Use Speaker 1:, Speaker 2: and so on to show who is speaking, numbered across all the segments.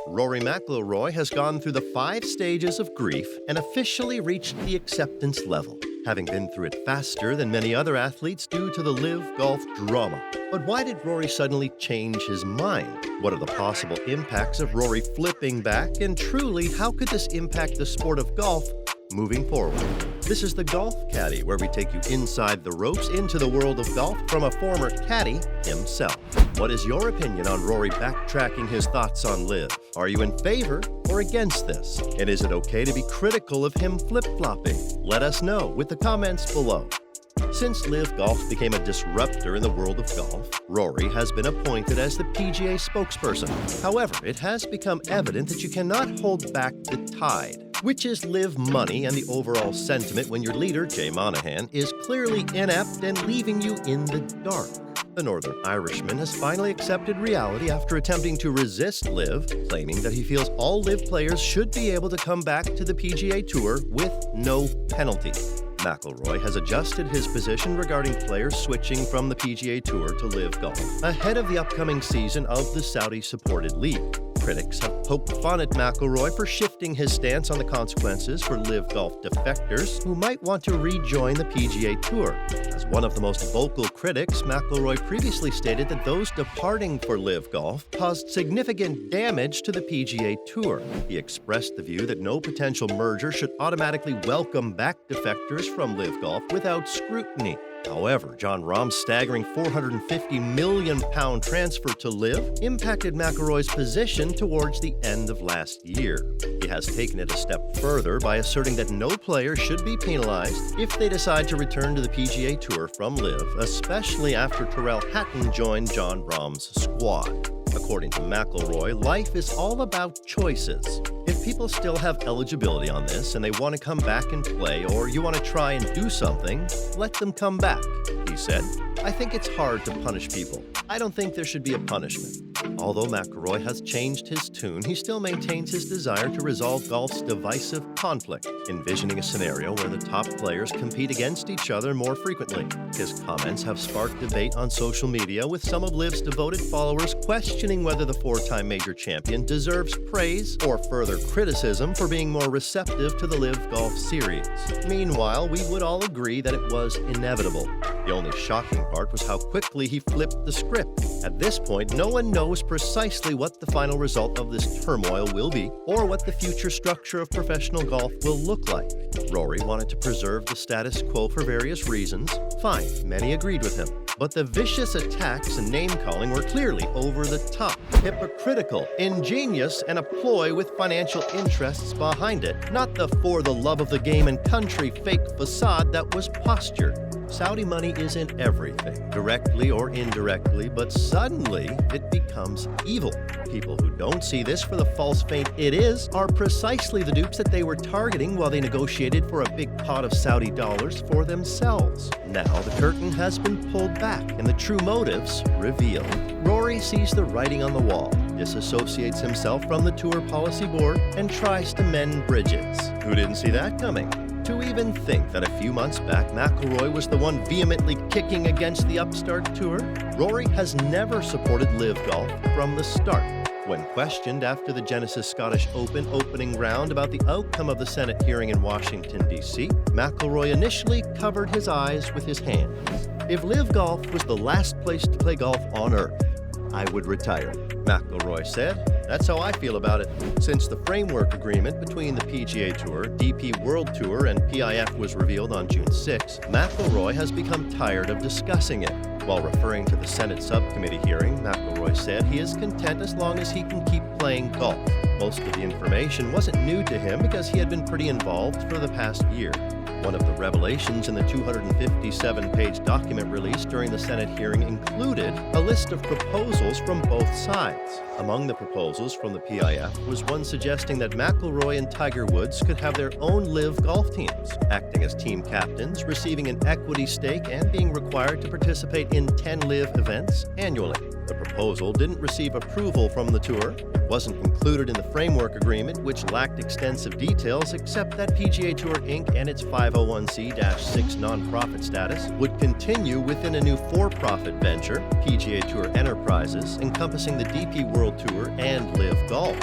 Speaker 1: Rory McIlroy has gone through the 5 stages of grief and officially reached the acceptance level, having been through it faster than many other athletes due to the LIV Golf drama. But why did Rory suddenly change his mind? What are the possible impacts of Rory flipping back? And truly, how could this impact the sport of golf moving forward? This is the Golf Caddy, where we take you inside the ropes into the world of golf from a former caddy himself. What is your opinion on Rory backtracking his thoughts on LIV? Are you in favor or against this? And is it okay to be critical of him flip-flopping? Let us know with the comments below. Since LIV Golf became a disruptor in the world of golf, Rory has been appointed as the PGA spokesperson. However, it has become evident that you cannot hold back the tide, which is LIV money, and the overall sentiment when your leader, Jay Monahan, is clearly inept and leaving you in the dark. The Northern Irishman has finally accepted reality after attempting to resist LIV, claiming that he feels all LIV players should be able to come back to the PGA Tour with no penalty. McIlroy has adjusted his position regarding players switching from the PGA Tour to LIV Golf ahead of the upcoming season of the Saudi-supported league. Critics have poked fun at McIlroy for shifting his stance on the consequences for LIV Golf defectors who might want to rejoin the PGA Tour. As one of the most vocal critics, McIlroy previously stated that those departing for LIV Golf caused significant damage to the PGA Tour. He expressed the view that no potential merger should automatically welcome back defectors from LIV Golf without scrutiny. However, Jon Rahm's staggering £450 million transfer to LIV impacted McIlroy's position towards the end of last year. He has taken it a step further by asserting that no player should be penalized if they decide to return to the PGA Tour from LIV, especially after Tyrrell Hatton joined Jon Rahm's squad. According to McIlroy, life is all about choices. If people still have eligibility on this and they want to come back and play, or you want to try and do something, let them come back, he said. I think it's hard to punish people. I don't think there should be a punishment. Although McIlroy has changed his tune, he still maintains his desire to resolve golf's divisive conflict, envisioning a scenario where the top players compete against each other more frequently. His comments have sparked debate on social media, with some of LIV's devoted followers questioning whether the 4-time major champion deserves praise or further criticism for being more receptive to the LIV Golf series. Meanwhile, we would all agree that it was inevitable. The only shocking part was how quickly he flipped the script. At this point, no one knows precisely what the final result of this turmoil will be, or what the future structure of professional golf will look like. Rory wanted to preserve the status quo for various reasons. Fine, many agreed with him. But the vicious attacks and name-calling were clearly over the top, hypocritical, ingenious, and a ploy with financial interests behind it, not the for the love of the game and country fake facade that was postured. Saudi money isn't everything, directly or indirectly, but suddenly it becomes evil. People who don't see this for the false feint it is are precisely the dupes that they were targeting while they negotiated for a big pot of Saudi dollars for themselves. Now the curtain has been pulled back and the true motives revealed. Rory sees the writing on the wall, disassociates himself from the tour policy board, and tries to mend bridges. Who didn't see that coming? To even think that a few months back, McIlroy was the one vehemently kicking against the upstart tour? Rory has never supported LIV Golf from the start. When questioned after the Genesis Scottish Open opening round about the outcome of the Senate hearing in Washington, D.C., McIlroy initially covered his eyes with his hands. If LIV Golf was the last place to play golf on earth, I would retire, McIlroy said. That's how I feel about it. Since the framework agreement between the PGA Tour, DP World Tour, and PIF was revealed on June 6, McIlroy has become tired of discussing it. While referring to the Senate subcommittee hearing, McIlroy said he is content as long as he can keep playing golf. Most of the information wasn't new to him because he had been pretty involved for the past year. One of the revelations in the 257-page document released during the Senate hearing included a list of proposals from both sides. Among the proposals from the PIF was one suggesting that McIlroy and Tiger Woods could have their own LIV Golf teams, acting as team captains, receiving an equity stake, and being required to participate in 10 LIV events annually. The proposal didn't receive approval from the tour. It wasn't included in the framework agreement, which lacked extensive details except that PGA Tour Inc. and its 501(c)(6) nonprofit status would continue within a new for-profit venture, PGA Tour Enterprises, encompassing the DP World Tour and LIV Golf.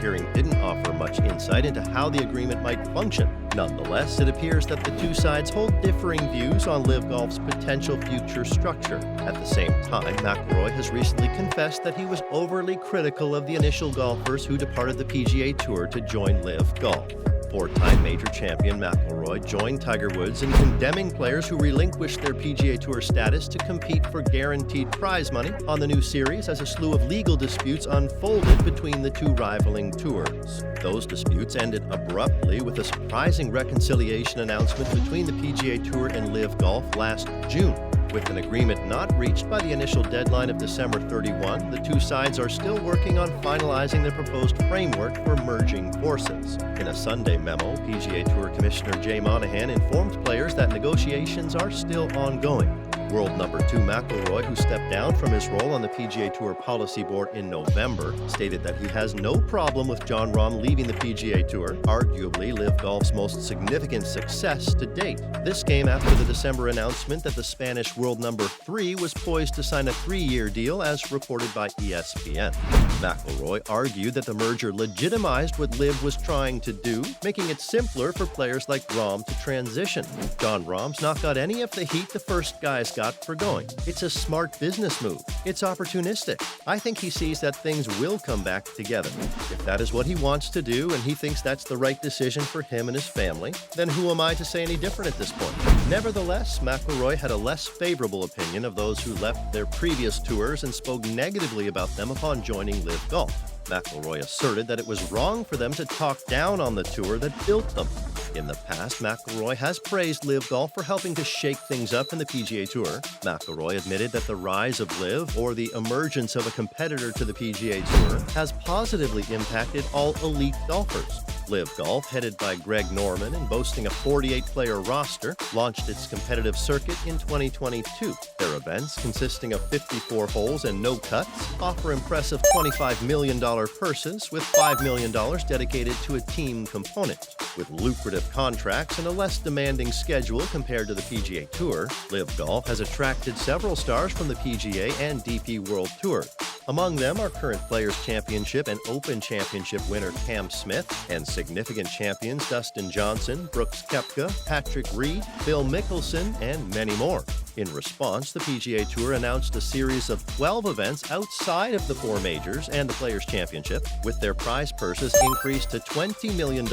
Speaker 1: hearing didn't offer much insight into how the agreement might function. Nonetheless, it appears that the two sides hold differing views on LIV Golf's potential future structure. At the same time, McIlroy has recently confessed that he was overly critical of the initial golfers who departed the PGA Tour to join LIV Golf. Four-time major champion McIlroy joined Tiger Woods in condemning players who relinquished their PGA Tour status to compete for guaranteed prize money on the new series as a slew of legal disputes unfolded between the two rivaling tours. Those disputes ended abruptly with a surprising reconciliation announcement between the PGA Tour and LIV Golf last June. With an agreement not reached by the initial deadline of December 31, the two sides are still working on finalizing the proposed framework for merging forces. In a Sunday memo, PGA Tour Commissioner Jay Monahan informed players that negotiations are still ongoing. World number 2 McIlroy, who stepped down from his role on the PGA Tour Policy Board in November, stated that he has no problem with Jon Rahm leaving the PGA Tour, arguably LIV Golf's most significant success to date. This came after the December announcement that the Spanish world number 3 was poised to sign a 3-year deal, as reported by ESPN. McIlroy argued that the merger legitimized what LIV was trying to do, making it simpler for players like Rahm to transition. Jon Rahm's not got any of the heat the first guys got for going. It's a smart business move. It's opportunistic. I think he sees that things will come back together. If that is what he wants to do and he thinks that's the right decision for him and his family, then who am I to say any different at this point? Nevertheless, McIlroy had a less favorable opinion of those who left their previous tours and spoke negatively about them upon joining LIV Golf. McIlroy asserted that it was wrong for them to talk down on the tour that built them. In the past, McIlroy has praised LIV Golf for helping to shake things up in the PGA Tour. McIlroy admitted that the rise of LIV, or the emergence of a competitor to the PGA Tour, has positively impacted all elite golfers. LIV Golf, headed by Greg Norman and boasting a 48-player roster, launched its competitive circuit in 2022. Their events, consisting of 54 holes and no cuts, offer impressive $25 million purses, with $5 million dedicated to a team component. With lucrative contracts and a less demanding schedule compared to the PGA Tour, LIV Golf has attracted several stars from the PGA and DP World Tour. Among them are current Players' Championship and Open Championship winner Cam Smith and significant champions Dustin Johnson, Brooks Koepka, Patrick Reed, Phil Mickelson, and many more. In response, the PGA Tour announced a series of 12 events outside of the 4 majors and the Players' Championship, with their prize purses increased to $20 million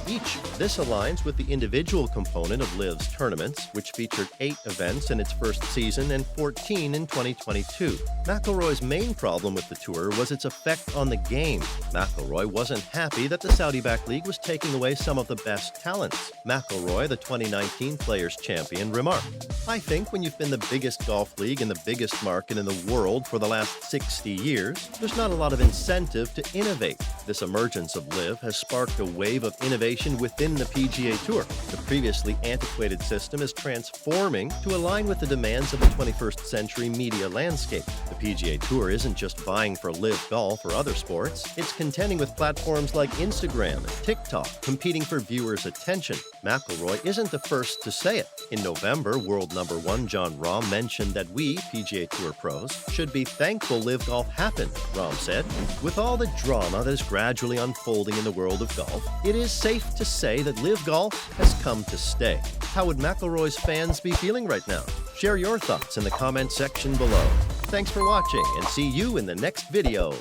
Speaker 1: each. This aligns with the individual component of LIV's tournaments, which featured 8 events in its first season and 14 in 2022. McIlroy's main problem with the tour was its effect on the game. McIlroy wasn't happy that the Saudi-backed league was taking away some of the best talents. McIlroy, the 2019 Players' Champion, remarked, "I think when you've been the biggest golf league in the biggest market in the world for the last 60 years, there's not a lot of incentive to innovate. This emergence of LIV has sparked a wave of innovation within the PGA Tour. The previously antiquated system is transforming to align with the demands of the 21st century media landscape. The PGA Tour isn't just vying for LIV Golf or other sports, it's contending with platforms like Instagram and TikTok, competing for viewers' attention. McIlroy isn't the first to say it. In November, world number 1 Jon Rahm mentioned that we, PGA Tour pros, should be thankful LIV Golf happened, Rahm said. With all the drama that is gradually unfolding in the world of golf, it is safe to say that LIV Golf has come to stay. How would McIlroy's fans be feeling right now? Share your thoughts in the comment section below. Thanks for watching, and see you in the next video.